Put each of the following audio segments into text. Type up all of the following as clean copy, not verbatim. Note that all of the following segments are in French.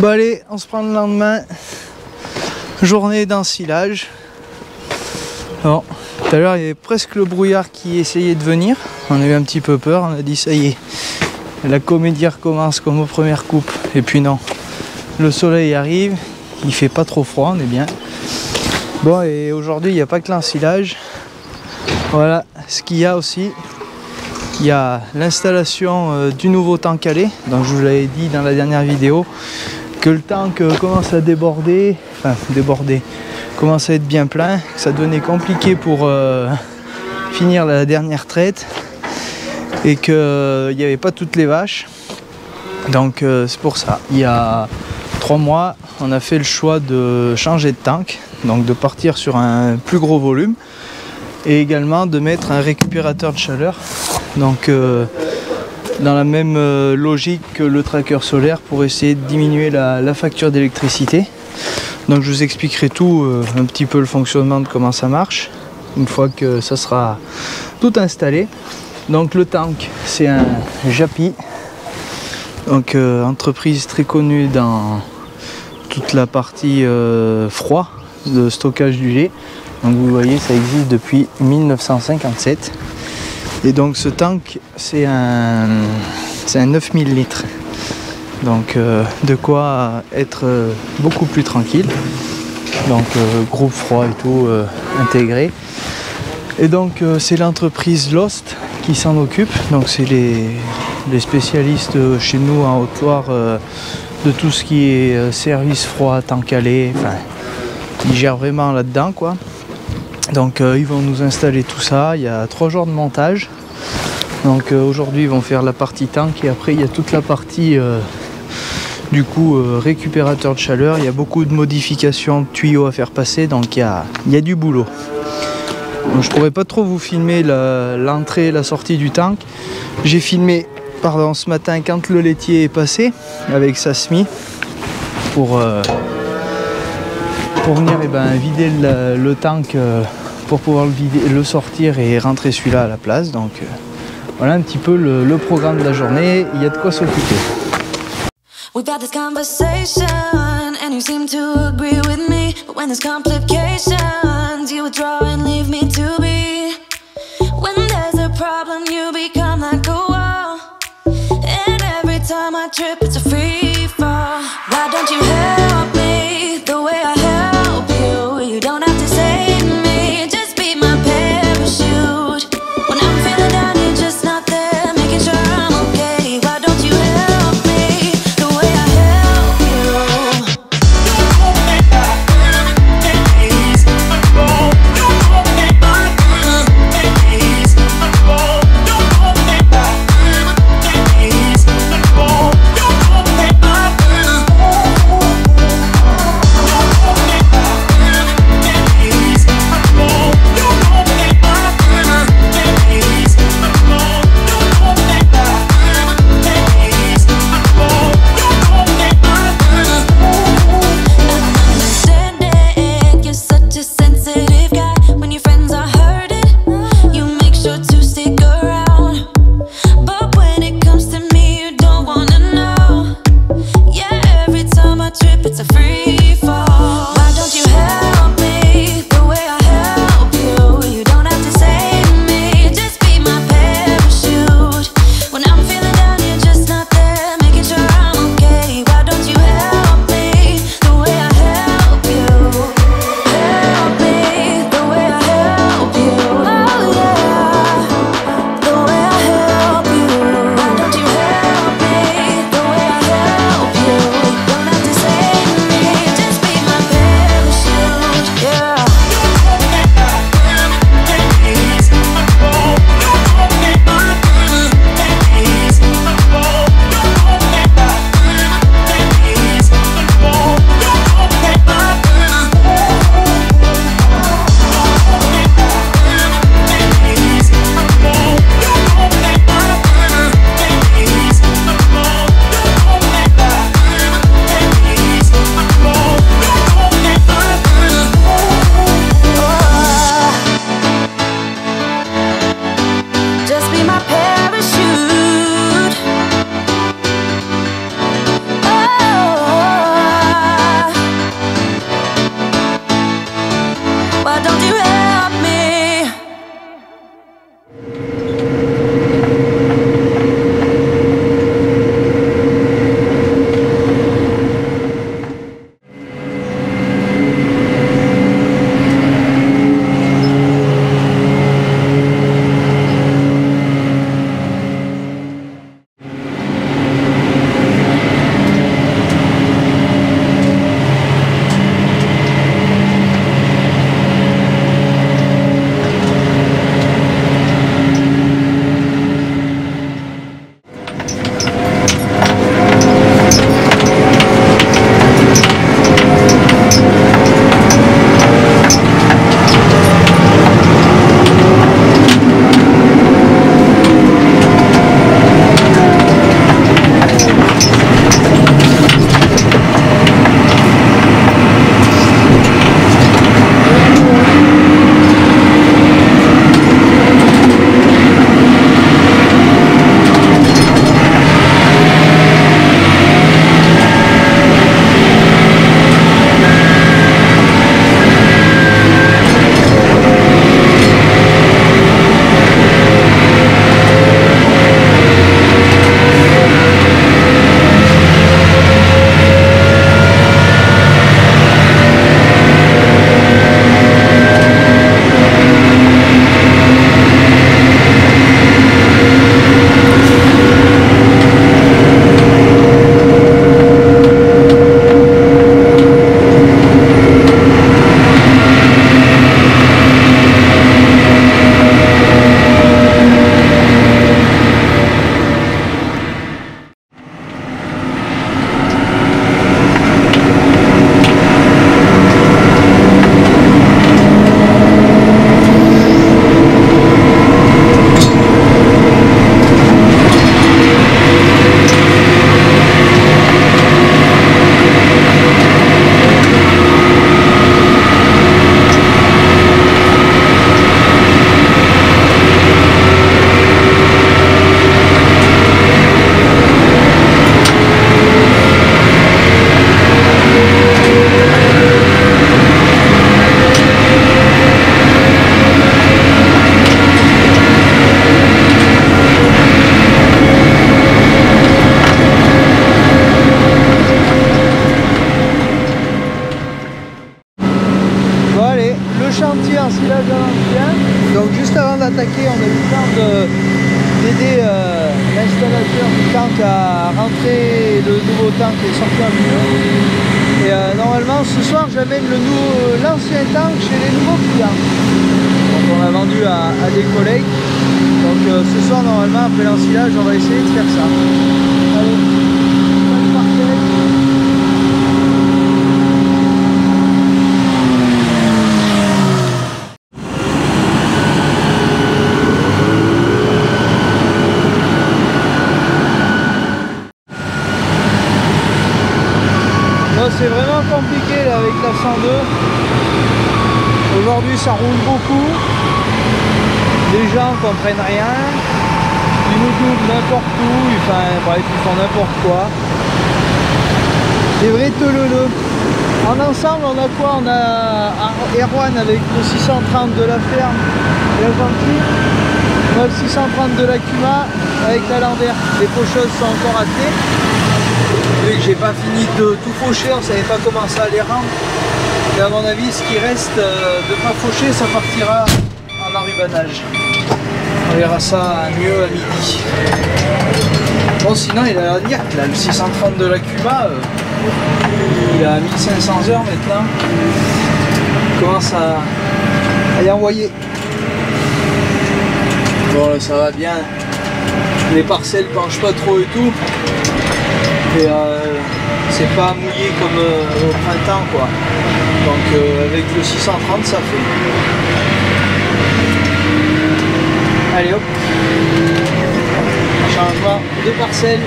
Bon allez, on se prend le lendemain. Journée d'ensilage. Bon, tout à l'heure il y avait presque le brouillard qui essayait de venir. On a eu un petit peu peur, on a dit ça y est. La comédie recommence comme aux premières coupes. Et puis non, le soleil arrive, il fait pas trop froid, on est bien. Bon, et aujourd'hui il n'y a pas que l'ensilage. Voilà ce qu'il y a aussi. Il y a l'installation du nouveau tank à lait. Donc je vous l'avais dit dans la dernière vidéo que le tank commence à déborder, commence à être bien plein, que ça devenait compliqué pour finir la dernière traite et qu'il n'y avait pas toutes les vaches. Donc c'est pour ça. Il y a 3 mois, on a fait le choix de changer de tank, donc de partir sur un plus gros volume et également de mettre un récupérateur de chaleur. Donc dans la même logique que le tracker solaire pour essayer de diminuer la facture d'électricité. Donc je vous expliquerai tout, un petit peu le fonctionnement de comment ça marche une fois que ça sera tout installé. Donc le tank c'est un Japy, donc entreprise très connue dans toute la partie froid de stockage du lait. Donc vous voyez, ça existe depuis 1957. Et donc ce tank c'est un 9000 litres, donc de quoi être beaucoup plus tranquille, donc groupe froid et tout intégré. Et donc c'est l'entreprise Lost qui s'en occupe, donc c'est les spécialistes chez nous en Haute-Loire de tout ce qui est service froid, tank à lait, enfin ils gèrent vraiment là-dedans quoi. Donc ils vont nous installer tout ça, il y a 3 jours de montage. Donc aujourd'hui ils vont faire la partie tank et après il y a toute la partie du coup récupérateur de chaleur. Il y a beaucoup de modifications de tuyaux à faire passer, donc il y a du boulot. Donc, je pourrais pas trop vous filmer l'entrée et la sortie du tank. J'ai filmé ce matin quand le laitier est passé avec sa SMI pour venir vider le tank pour pouvoir le sortir et rentrer celui-là à la place. Donc voilà un petit peu le programme de la journée, il y a de quoi s'occuper. We've had this conversation and you seem to agree with me, but when there's complications you withdraw and leave me to be. When there's a problem you become like a wall, and every time I trip it's a free fall. Why don't you help me the way I help you? You don't have to save me, just be my parachute. When I'm feeling down you're just not there, making sure I'm okay. Why don't you help me the way I help you? You gon' make my days unfold. You gon' make my l'installateur du tank a rentré le nouveau tank et est sorti en milieu. Et normalement ce soir j'amène l'ancien tank chez les nouveaux clients. Donc on l'a vendu à des collègues. Donc ce soir normalement après l'ensilage on va essayer de faire ça. Allez, bonne parcelle. C'est vraiment compliqué là, avec la 102. Aujourd'hui ça roule beaucoup. Les gens comprennent rien. Ils nous doublent n'importe où. Enfin bref, ils font n'importe quoi. Des vrais teuleux. En ensemble on a quoi? On a Erwan avec le 630 de la ferme et la gentille. On a le 630 de la Cuma avec la Lander. Les faucheuses sont encore attelées. Vu que j'ai pas fini de tout faucher, on savait pas comment ça allait rendre. Et à mon avis, ce qui reste de pas faucher, ça partira en enrubanage. On verra ça mieux à midi. Bon, sinon il a l'air niaque là, le 630 de la Cuma, il a 1500 heures maintenant. Il commence à y envoyer. Bon là ça va bien. Les parcelles penchent pas trop et tout. Et c'est pas mouillé comme au printemps quoi. Donc avec le 630 ça fait. Allez hop. Changement de parcelle.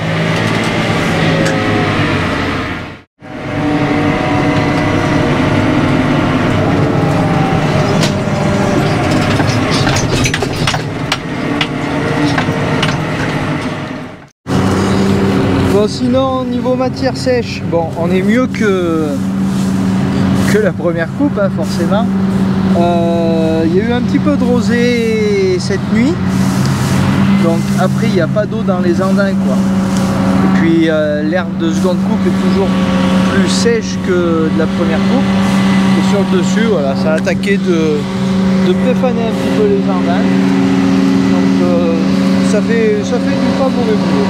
Bon, sinon niveau matière sèche, bon on est mieux que la première coupe hein, forcément. Il y a eu un petit peu de rosée cette nuit, donc après il n'y a pas d'eau dans les andins quoi. Et puis l'herbe de seconde coupe est toujours plus sèche que de la première coupe. Et sur le dessus voilà, ça a attaqué de préfaner un petit peu les andins. Donc ça fait du pas mauvais boulot.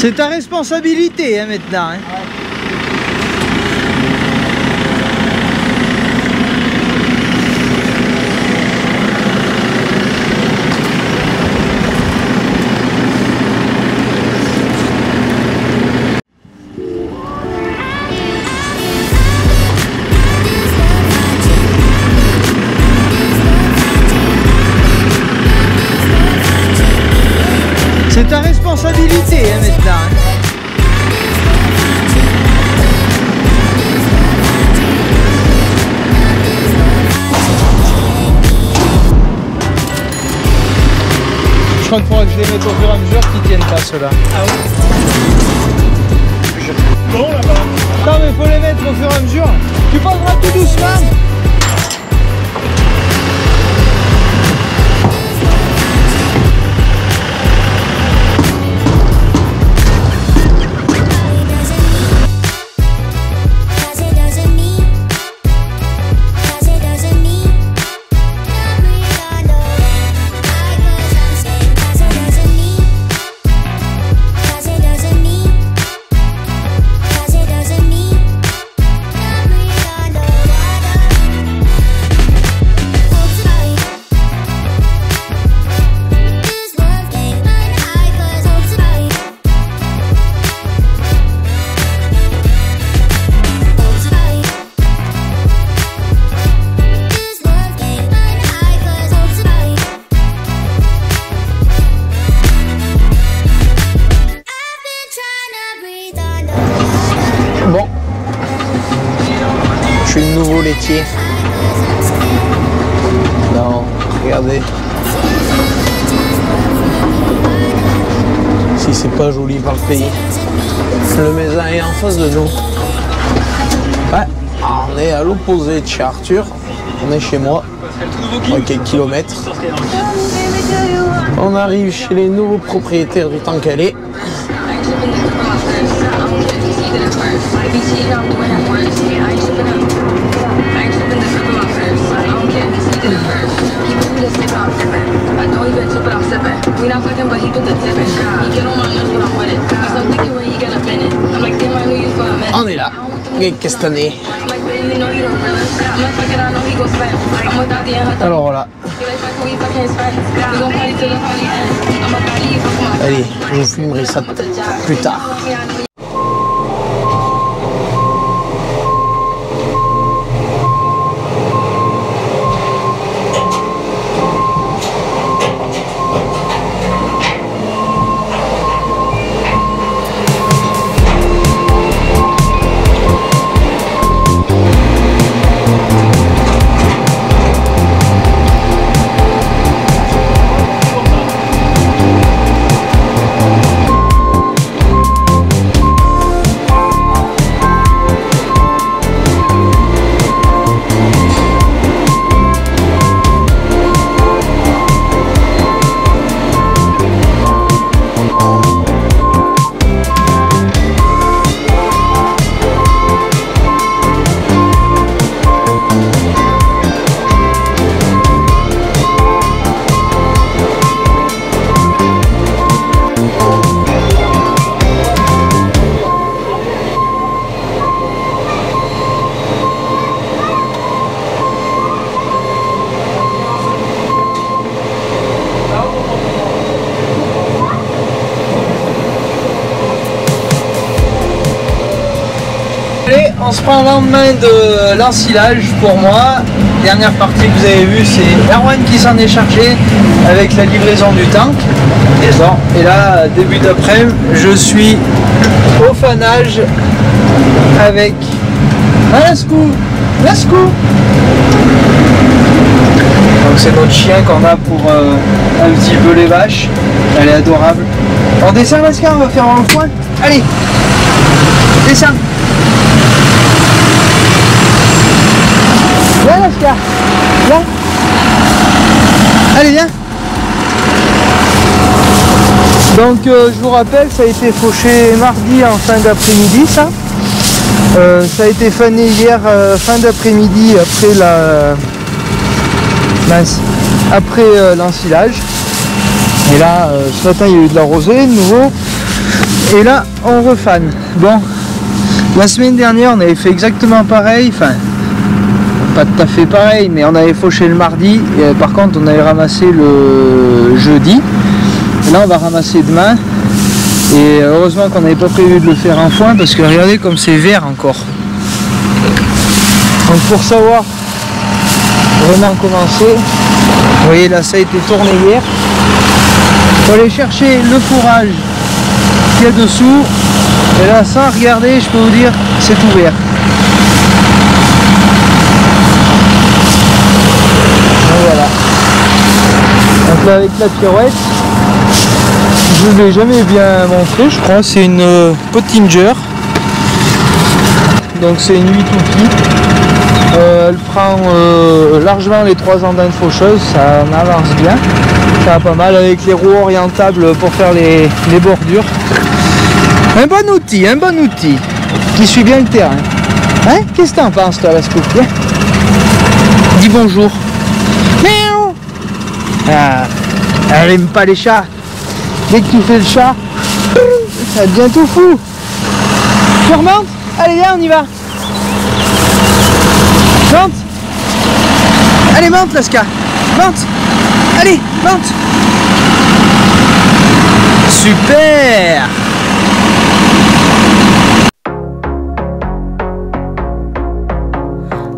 C'est ta responsabilité hein, maintenant. Hein. C'est ta responsabilité hein, maintenant. Hein. Je crois qu'il faudra que je les mette au fur et à mesure qu'ils tiennent pas ceux-là. Ah oui. Bon là-bas. Non mais faut les mettre au fur et à mesure. Tu passeras tout doucement. Bon, je suis le nouveau laitier. Non, regardez. Si c'est pas joli par le pays. Le Mézin est en face de nous. Ouais, on est à l'opposé de chez Arthur. On est chez moi, à quelques kilomètres. On arrive chez les nouveaux propriétaires du Tankalais. On est là, qu'est-ce que t'en. Alors voilà. Allez, je vous filmerai ça plus tard. Allez, on se prend le lendemain de l'ensilage pour moi. Dernière partie que vous avez vue, c'est Erwan qui s'en est chargé avec la livraison du tank. Et là, début d'après-midi, je suis au fanage avec Lascou. Lascou. Donc c'est notre chien qu'on a pour un petit peu les vaches. Elle est adorable. On descend Lascar, on va faire un coin. Allez, descends. Viens Lascar, viens. Allez viens. Donc je vous rappelle, ça a été fauché mardi en fin d'après-midi ça. Ça a été fané hier fin d'après-midi après la après l'ensilage. Et là ce matin il y a eu de la rosée de nouveau. Et là, on refane. Bon, la semaine dernière, on avait fait exactement pareil. Enfin, pas tout à fait pareil, mais on avait fauché le mardi. Et par contre, on avait ramassé le jeudi. Et là, on va ramasser demain. Et heureusement qu'on n'avait pas prévu de le faire en foin, parce que regardez comme c'est vert encore. Donc pour savoir vraiment commencer, vous voyez là, ça a été tourné hier. Il faut aller chercher le fourrage qu'il y a dessous. Et là, sans regarder, je peux vous dire, c'est ouvert. Donc voilà. Donc là, avec la pirouette, je ne l'ai jamais bien montré, je crois. C'est une Pottinger. Donc c'est une 8 outils. Elle prend largement les 3 andins de faucheuse, ça en avance bien. Ça va pas mal avec les roues orientables pour faire les bordures. Un bon outil qui suit bien le terrain. Hein? Qu'est-ce que t'en penses toi, la scoop? Dis bonjour. Miaou. Ah, elle aime pas les chats. Dès que tu fais le chat, ça devient tout fou. Tu remontes? Allez, viens, on y va. Monte. Allez, monte, Laska. Monte. Allez, monte. Super.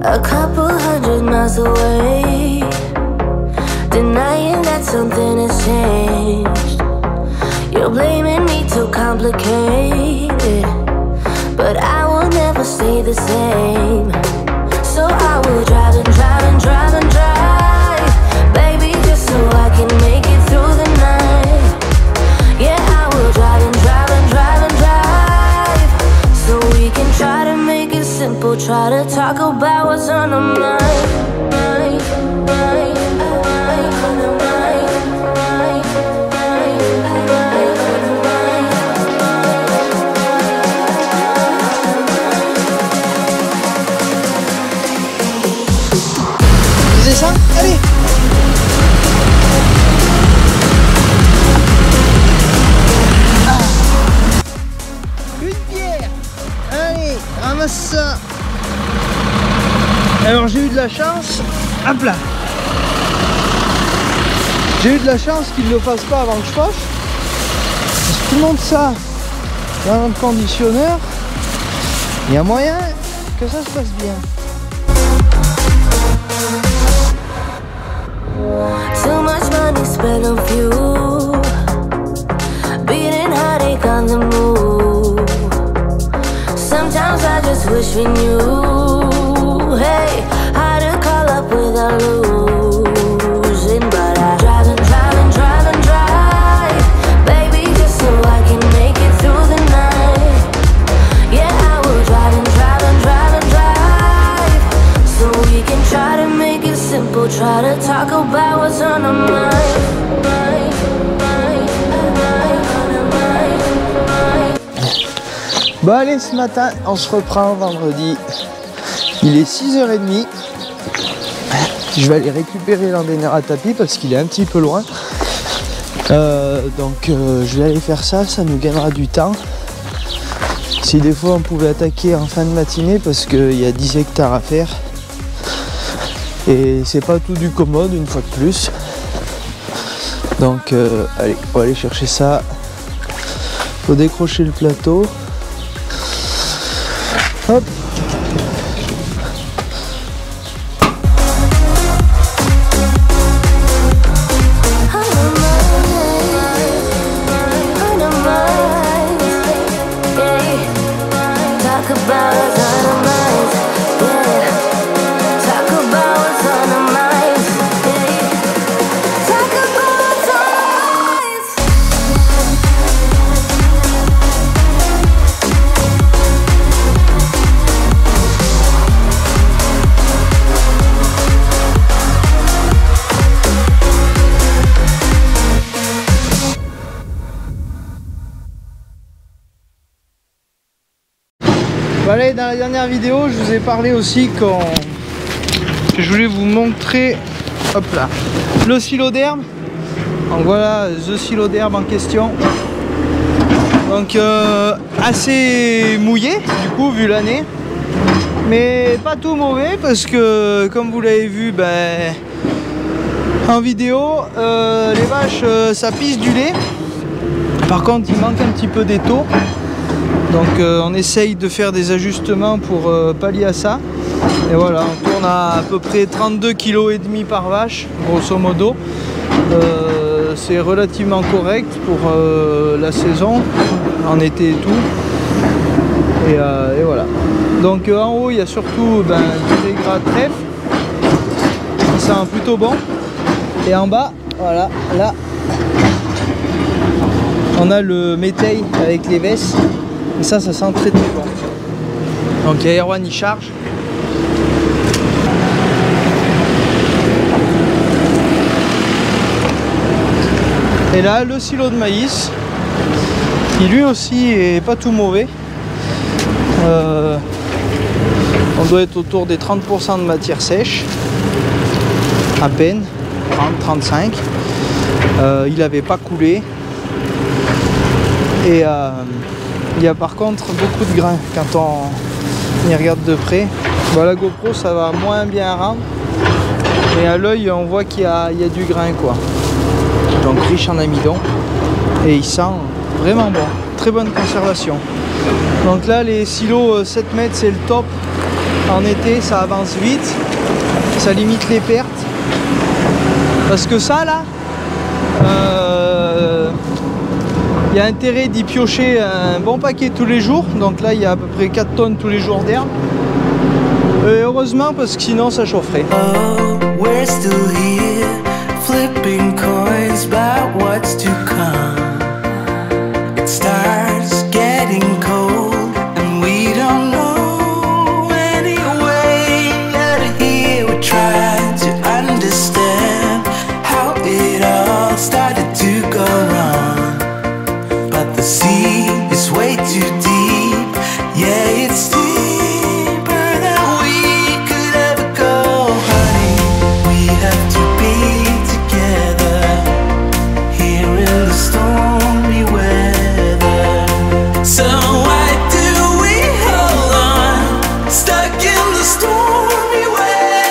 A couple hundred miles away, denying that something has changed. You're blaming me too complicated, but I will never stay the same. So I will drive and drive and drive and drive, baby, just so I can make it through the night. Yeah, I will drive and drive and drive and drive, so we can try to make it simple, try to talk about what's on our mind. C'est ça? Allez. Une bière. Allez, ramasse ça. Alors j'ai eu de la chance. Hop là. J'ai eu de la chance qu'il ne le fasse pas avant que je fauche. Si tu montes ça dans le conditionneur, il y a moyen que ça se passe bien. Too much money spent on fuel, beating heartache on the move. Sometimes I just wish we knew, hey, how to call up without losing. But I drive and drive and drive and drive, baby, just so I can make it through the night. Yeah, I will drive and drive and drive and drive, so we can try to make it simple, try to talk about what's on our mind. Bon allez, ce matin on se reprend vendredi, il est 6h30, je vais aller récupérer l'endaineur à tapis parce qu'il est un petit peu loin, donc je vais aller faire ça, ça nous gagnera du temps. Si des fois on pouvait attaquer en fin de matinée parce qu'il y a 10 hectares à faire et c'est pas tout du commode une fois de plus, donc allez, on va aller chercher ça, faut décrocher le plateau. Hop. Voilà, dans la dernière vidéo, je vous ai parlé aussi que je voulais vous montrer, hop là, le silo d'herbe. Donc voilà, the silo d'herbe en question. Donc assez mouillé du coup vu l'année. Mais pas tout mauvais parce que comme vous l'avez vu en vidéo, les vaches ça pisse du lait. Par contre il manque un petit peu d'étau. Donc on essaye de faire des ajustements pour pallier à ça. Et voilà, on tourne à peu près 32,5 kg par vache, grosso modo. C'est relativement correct pour la saison, en été et tout. Et voilà. Donc en haut, il y a surtout du lait gras trèfle, qui sent plutôt bon. Et en bas, voilà, là, on a le métail avec les vesses. Et ça sent très très bon. Donc Erwan il charge. Et là, le silo de maïs, qui lui aussi est pas tout mauvais. On doit être autour des 30% de matière sèche, à peine, 30-35. Il n'avait pas coulé. Et il y a par contre beaucoup de grains quand on y regarde de près. La GoPro ça va moins bien rendre. Et à l'œil on voit qu'il y a du grain quoi. Donc riche en amidon et il sent vraiment bon, très bonne conservation. Donc là les silos 7 mètres c'est le top. En été ça avance vite, ça limite les pertes. Parce que ça là, il y a intérêt d'y piocher un bon paquet tous les jours. Donc là il y a à peu près 4 tonnes tous les jours d'herbe. Et heureusement parce que sinon ça chaufferait. Flipping coins about what's to come. It starts getting cold and we don't know any way out of here. We try to understand how it all started to go wrong. But the sea is way too deep. Yeah, it's deeper than we could ever go, honey. We have to be stormy weather. So why do we hold on, stuck in the stormy weather?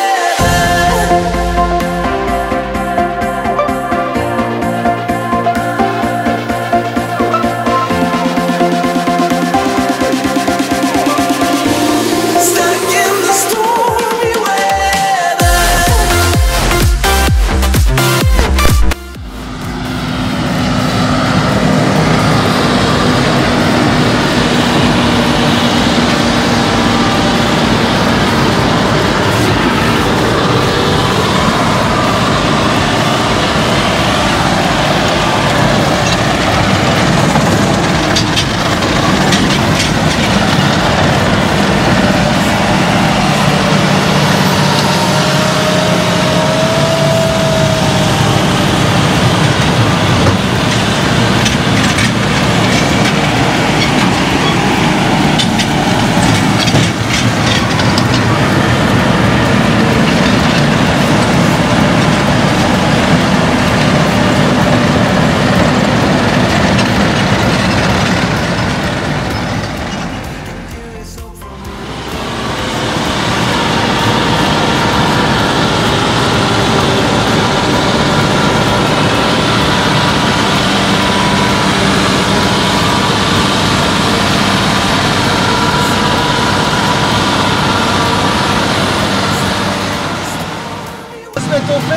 Stuck in the stormy weather.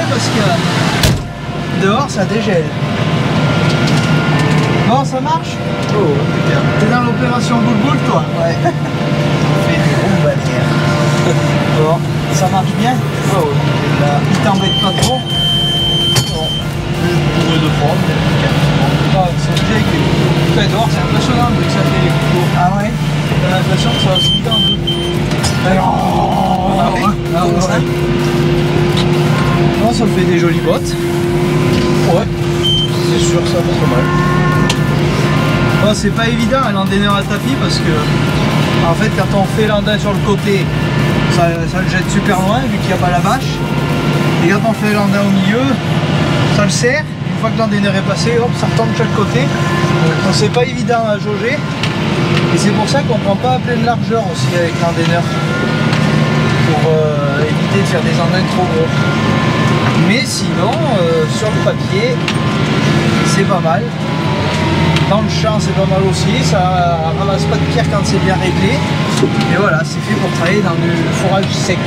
Parce que dehors ça dégèle. Bon, ça marche? Oh, t'es dans l'opération boule-boule toi? Ouais. On fait des gros bannières. Bon, ça marche bien? Oh, là, il t'embête pas trop? Non. Pour eux de forme, c'est bien que dehors c'est impressionnant que ça fait les couteaux. Ah ouais? T'as l'impression que ça va se vider en deux. Non, ça fait des jolies bottes. Ouais, c'est sûr, ça pas trop mal. Bon, c'est pas évident un landéneur à tapis parce que en fait quand on fait l'andin sur le côté, ça le jette super loin vu qu'il n'y a pas la bâche. Et quand on fait l'andin au milieu, ça le serre. Une fois que l'endaineur est passé, hop, ça retombe de chaque côté. Donc c'est pas évident à jauger. Et c'est pour ça qu'on prend pas à pleine largeur aussi avec l'endaineur. Pour éviter de faire des andaines trop gros. Mais sinon, sur le papier, c'est pas mal. Dans le champ, c'est pas mal aussi. Ça ramasse pas de pierre quand c'est bien réglé. Et voilà, c'est fait pour travailler dans du fourrage sec.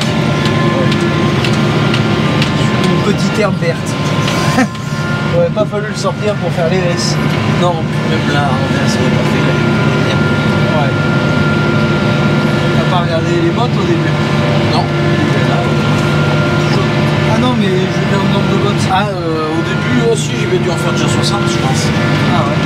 Une petite herbe verte. Il n'aurait pas fallu le sortir pour faire les laisses. Non, même là, ça aurait pas fait. Ouais. T'as pas regardé les bottes au début? Non. Ah non, mais je mets un nombre de bottes. Ah, au début aussi, j'ai dû en faire déjà 60, je pense. Ah ouais.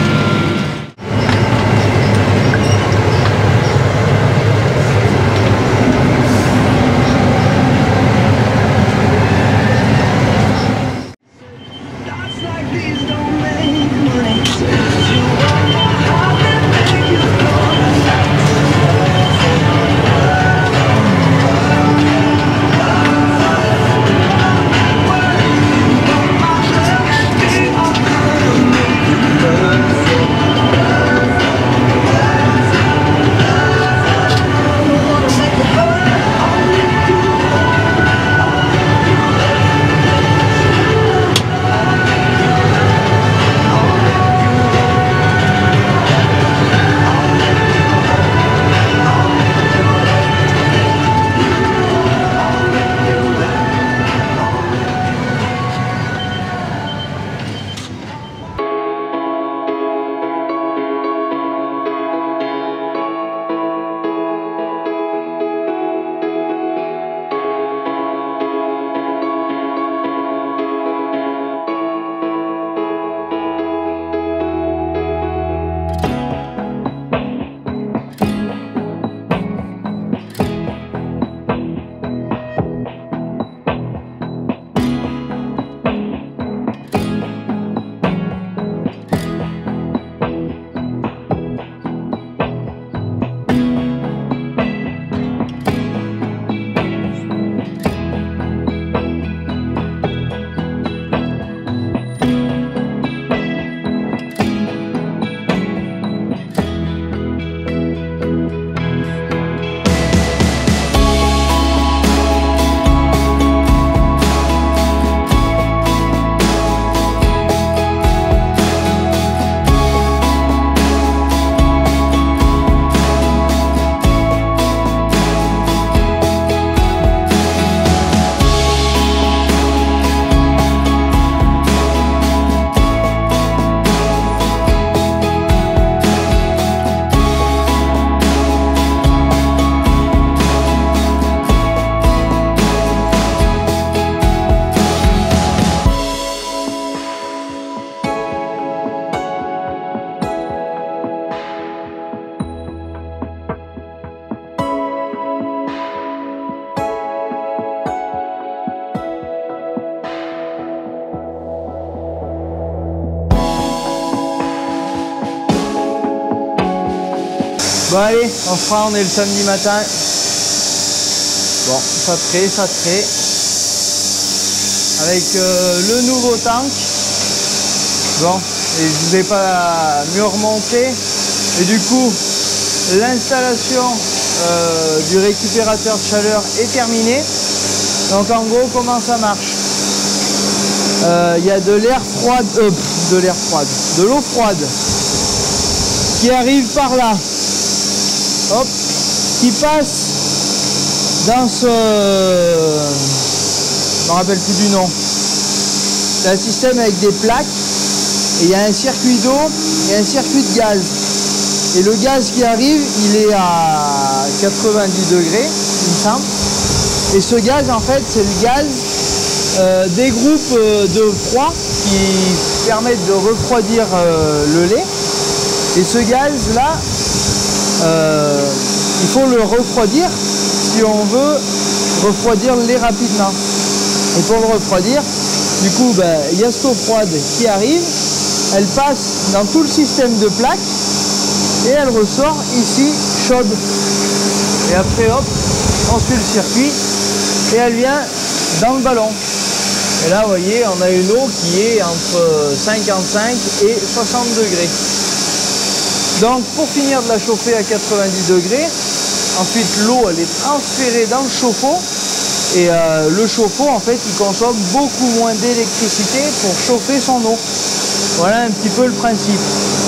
Bon allez, on fera, on est le samedi matin. Bon, ça trait. Avec le nouveau tank. Bon, et je vous ai pas mieux remonté. Et du coup, l'installation du récupérateur de chaleur est terminée. Donc en gros, comment ça marche? Il y a de l'air froid, de l'eau froide qui arrive par là. Hop, qui passe dans ce... je me rappelle plus du nom. C'est un système avec des plaques. Et il y a un circuit d'eau et un circuit de gaz. Et le gaz qui arrive, il est à 90 degrés, il me semble. Et ce gaz, en fait, c'est le gaz des groupes de froid qui permettent de refroidir le lait. Et ce gaz-là, il faut le refroidir si on veut refroidir le lait rapidement. Et pour le refroidir, du coup, il y a cette eau froide qui arrive, elle passe dans tout le système de plaques et elle ressort ici chaude. Et après, hop, on suit le circuit et elle vient dans le ballon. Et là, vous voyez, on a une eau qui est entre 55 et 60 degrés. Donc, pour finir de la chauffer à 90 degrés, ensuite l'eau, elle est transférée dans le chauffe-eau. Et le chauffe-eau, en fait, il consomme beaucoup moins d'électricité pour chauffer son eau. Voilà un petit peu le principe.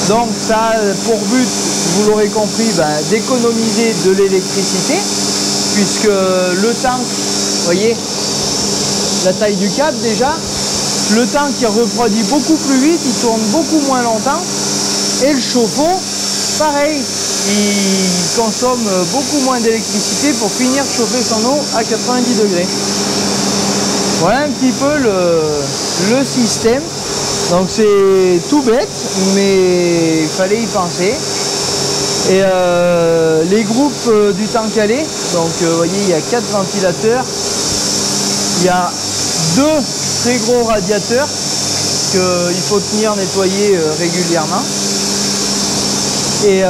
Donc, ça a pour but, vous l'aurez compris, d'économiser de l'électricité, puisque le tank, vous voyez, la taille du câble déjà, le tank il refroidit beaucoup plus vite, il tourne beaucoup moins longtemps, et le chauffe-eau, pareil, il consomme beaucoup moins d'électricité pour finir de chauffer son eau à 90 degrés. Voilà un petit peu le système. Donc c'est tout bête, mais il fallait y penser. Et les groupes du tank à lait, donc vous voyez, il y a 4 ventilateurs. Il y a 2 très gros radiateurs qu'il faut tenir nettoyer régulièrement. Et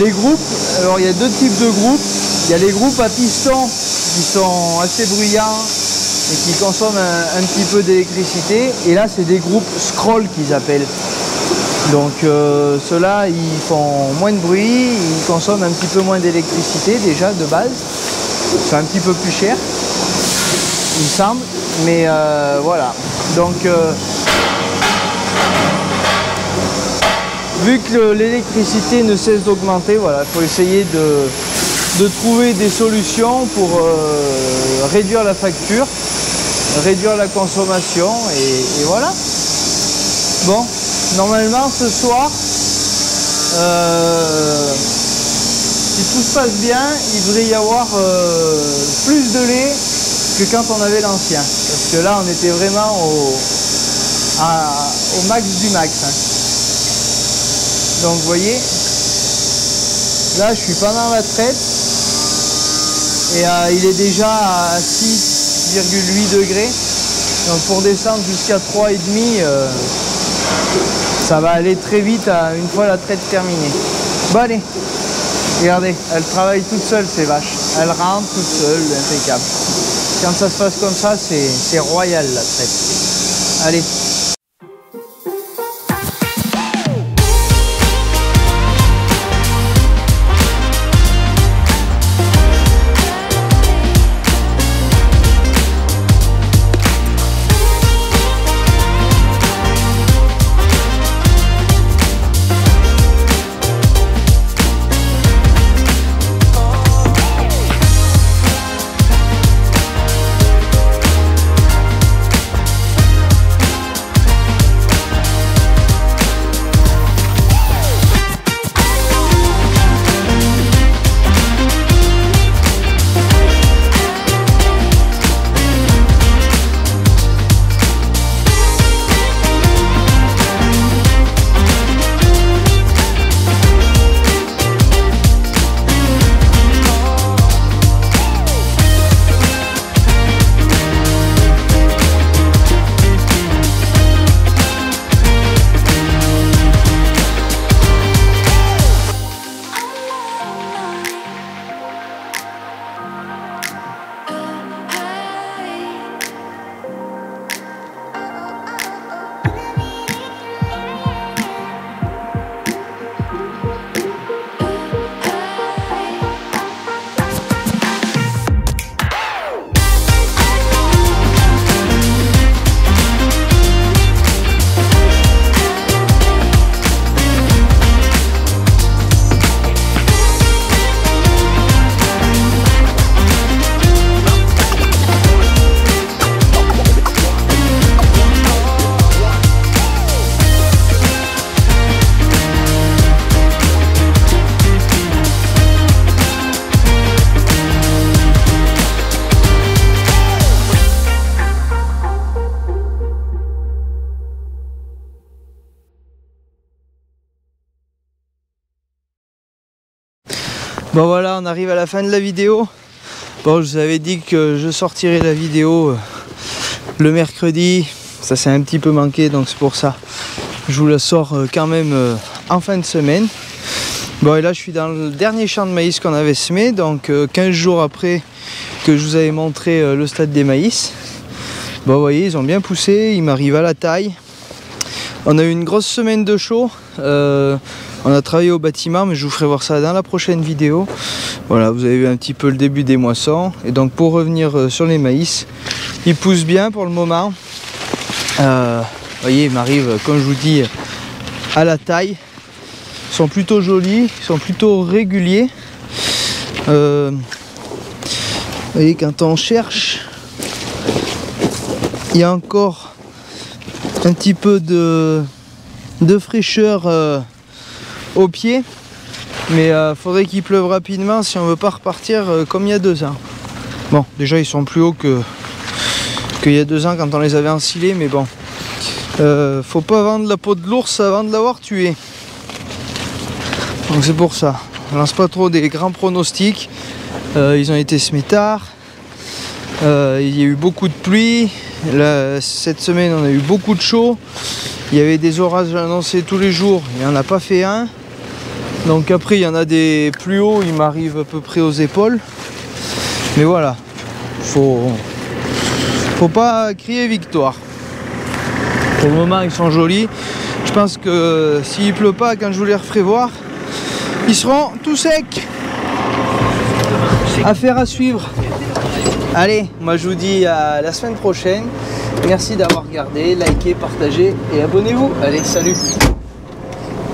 les groupes, alors il y a 2 types de groupes. Il y a les groupes à piston qui sont assez bruyants et qui consomment un petit peu d'électricité. Et là, c'est des groupes scroll qu'ils appellent. Donc ceux-là, ils font moins de bruit, ils consomment un petit peu moins d'électricité déjà de base. C'est un petit peu plus cher, il me semble. Mais voilà. Donc vu que l'électricité ne cesse d'augmenter, voilà, il faut essayer de trouver des solutions pour réduire la facture, réduire la consommation et voilà. Bon, normalement ce soir, si tout se passe bien, il devrait y avoir plus de lait que quand on avait l'ancien. Parce que là, on était vraiment au max du max. Hein. Donc vous voyez, là je suis pendant la traite et il est déjà à 6,8 degrés. Donc pour descendre jusqu'à 3,5, ça va aller très vite une fois la traite terminée. Bon allez, regardez, elle travaille toute seule ces vaches. Elle rentre toute seule, impeccable. Quand ça se passe comme ça, c'est royal la traite. Allez. Bon voilà, on arrive à la fin de la vidéo. Bon, je vous avais dit que je sortirais la vidéo le mercredi. Ça s'est un petit peu manqué, donc c'est pour ça. Je vous la sors quand même en fin de semaine. Bon, et là je suis dans le dernier champ de maïs qu'on avait semé, donc 15 jours après que je vous avais montré le stade des maïs. Bon, vous voyez, ils ont bien poussé, ils m'arrivent à la taille. On a eu une grosse semaine de chaud. On a travaillé au bâtiment, mais je vous ferai voir ça dans la prochaine vidéo. Voilà, vous avez vu un petit peu le début des moissons. Et donc pour revenir sur les maïs, ils poussent bien pour le moment. Vous voyez, ils m'arrivent, comme je vous dis, à la taille. Ils sont plutôt jolis, ils sont plutôt réguliers. Vous voyez, quand on cherche, il y a encore un petit peu de fraîcheur au pied, mais faudrait qu'il pleuve rapidement si on veut pas repartir comme il y a 2 ans. Bon, déjà ils sont plus hauts qu'il y a 2 ans quand on les avait ensilés, mais bon, faut pas vendre la peau de l'ours avant de l'avoir tué. Donc c'est pour ça, on lance pas trop des grands pronostics. Ils ont été semés tard, il y a eu beaucoup de pluie. Là, cette semaine on a eu beaucoup de chaud, il y avait des orages annoncés tous les jours, il n'y en a pas fait un. Donc après il y en a des plus hauts, ils m'arrivent à peu près aux épaules. Mais voilà, faut pas crier victoire. Pour le moment ils sont jolis. Je pense que s'il pleut pas, quand je vous les referai voir, ils seront tout secs. Affaire à suivre. Allez, moi je vous dis à la semaine prochaine. Merci d'avoir regardé, likez, partagez et abonnez-vous. Allez, salut!